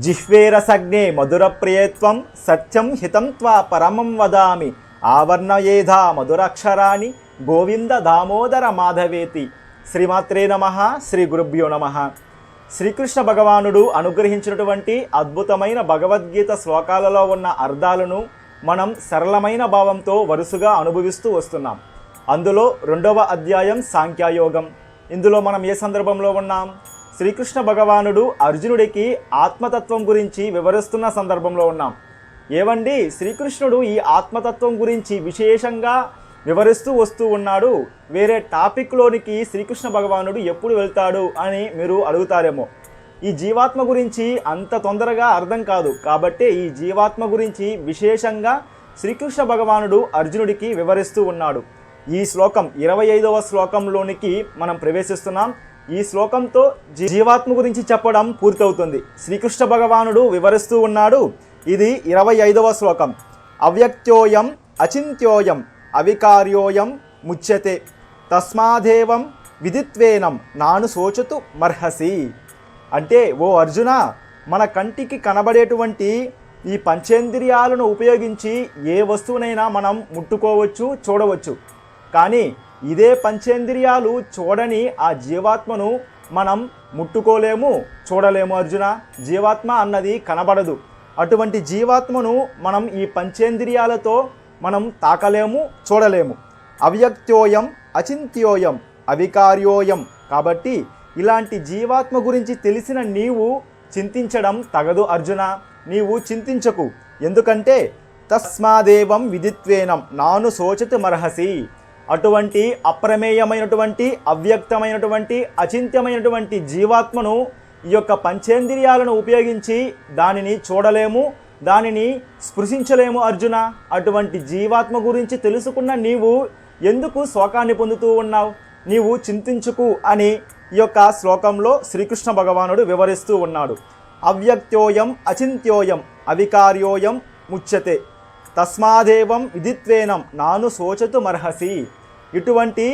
జిహ్వేరసగ్నే మధురప్రియత్వం సత్యం హితం త్వా పరమం వదామి ఆవర్ణయేధా మధురాక్షరాణి గోవింద దామోదర మాధవేతి. శ్రీమాత్రే నమః. శ్రీ గురుభ్యో నమః. శ్రీకృష్ణ భగవానుడు అనుగ్రహించినటువంటి అద్భుతమైన భగవద్గీత శ్లోకాలలో ఉన్న అర్థాలను మనం సరళమైన భావంతో వరుసగా అనుభవిస్తూ వస్తున్నాం. అందులో 2వ అధ్యాయం సాంఖ్యయోగం. ఇందులో మనం ఏ సందర్భంలో ఉన్నాం? శ్రీకృష్ణ భగవానుడు అర్జునుడికి ఆత్మతత్వం గురించి వివరిస్తున్న సందర్భంలో ఉన్నాం. ఏవండి, శ్రీకృష్ణుడు ఈ ఆత్మతత్వం గురించి విశేషంగా వివరిస్తూ వస్తూ ఉన్నాడు. వేరే టాపిక్లోనికి శ్రీకృష్ణ భగవానుడు ఎప్పుడు వెళ్తాడు అని మీరు అడుగుతారేమో. ఈ జీవాత్మ గురించి అంత తొందరగా అర్థం కాదు. కాబట్టి ఈ జీవాత్మ గురించి విశేషంగా శ్రీకృష్ణ భగవానుడు అర్జునుడికి వివరిస్తూ ఉన్నాడు. ఈ శ్లోకం 25వ శ్లోకంలోనికి మనం ప్రవేశిస్తున్నాం. ఈ శ్లోకంతో జీవాత్మ గురించి చెప్పడం పూర్తవుతుంది. శ్రీకృష్ణ భగవానుడు వివరిస్తూ ఉన్నాడు. ఇది 25వ శ్లోకం. అవ్యక్తోయం అచింత్యోయం అవికార్యోయం ముచ్యతే తస్మాదేవం విదిత్వేనం నాను శోచతు మర్హసి. అంటే ఓ అర్జున, మన కంటికి కనబడేటువంటి ఈ పంచేంద్రియాలను ఉపయోగించి ఏ వస్తువునైనా మనం ముట్టుకోవచ్చు, చూడవచ్చు. కానీ ఇదే పంచేంద్రియాలు చూడని ఆ జీవాత్మను మనం ముట్టుకోలేము, చూడలేము. అర్జున, జీవాత్మ అన్నది కనబడదు. అటువంటి జీవాత్మను మనం ఈ పంచేంద్రియాలతో మనం తాకలేము, చూడలేము. అవ్యక్తోయం అచింత్యోయం అవికార్యోయం. కాబట్టి ఇలాంటి జీవాత్మ గురించి తెలిసిన నీవు చింతించడం తగదు అర్జున. నీవు చింతించకు. ఎందుకంటే తస్మాదేవం విదిత్వేనం నాను శోచతు మర్హసి. అటువంటి అప్రమేయమైనటువంటి, అవ్యక్తమైనటువంటి, అచింత్యమైనటువంటి జీవాత్మను ఈ యొక్క పంచేంద్రియాలను ఉపయోగించి దానిని చూడలేము, దానిని స్పృశించలేము అర్జున. అటువంటి జీవాత్మ గురించి తెలుసుకున్న నీవు ఎందుకు శోకాన్ని పొందుతూ ఉన్నావు? నీవు చింతించుకు అని ఈ యొక్క శ్లోకంలో శ్రీకృష్ణ భగవానుడు వివరిస్తూ ఉన్నాడు. అవ్యక్తోయం అచింత్యోయం అవికార్యోయం ముచ్యతే తస్మాదేవం విదిత్వేనం నాను శోచతు మర్హసి. ఇటువంటి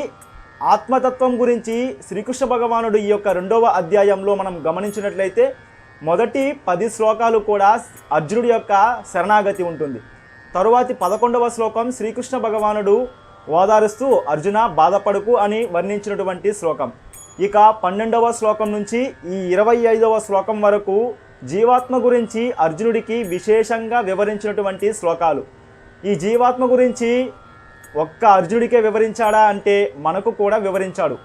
ఆత్మతత్వం గురించి శ్రీకృష్ణ భగవానుడు ఈ యొక్క 2వ అధ్యాయంలో మనం గమనించినట్లయితే మొదటి 10 శ్లోకాలు కూడా అర్జునుడి యొక్క శరణాగతి ఉంటుంది. తరువాతి 11వ శ్లోకం శ్రీకృష్ణ భగవానుడు ఓదారుస్తూ అర్జున బాధపడుకు అని వర్ణించినటువంటి శ్లోకం. ఇక 12వ శ్లోకం నుంచి ఈ 25వ శ్లోకం వరకు జీవాత్మ గురించి అర్జునుడికి విశేషంగా వివరించినటువంటి శ్లోకాలు. ఈ జీవాత్మ గురించి ఒక్క అర్జునుడికే వివరించాడా అంటే మనకు కూడా వివరించాడు.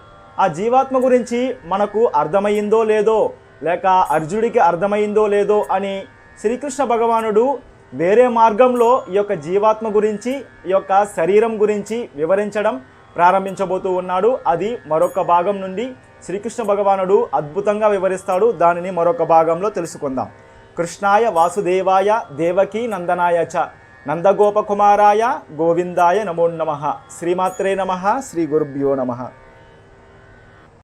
ఆ జీవాత్మ గురించి మనకు అర్థమైందో లేదో, లేక అర్జునుడికి అర్థమైందో లేదో అని శ్రీకృష్ణ భగవానుడు వేరే మార్గంలో ఈ యొక్క జీవాత్మ గురించి, ఈ యొక్క శరీరం గురించి వివరించడం ప్రారంభించబోతూ ఉన్నాడు. అది మరొక భాగం నుండి శ్రీకృష్ణ భగవానుడు అద్భుతంగా వివరిస్తాడు. దానిని మరొక భాగంలో తెలుసుకుందాం. కృష్ణాయ వాసుదేవాయ దేవకీ నందనాయ చ నందగోపకుమారాయ గోవిందాయ నమో నమః. శ్రీమాత్రే నమః. శ్రీ గురుభ్యో నమః.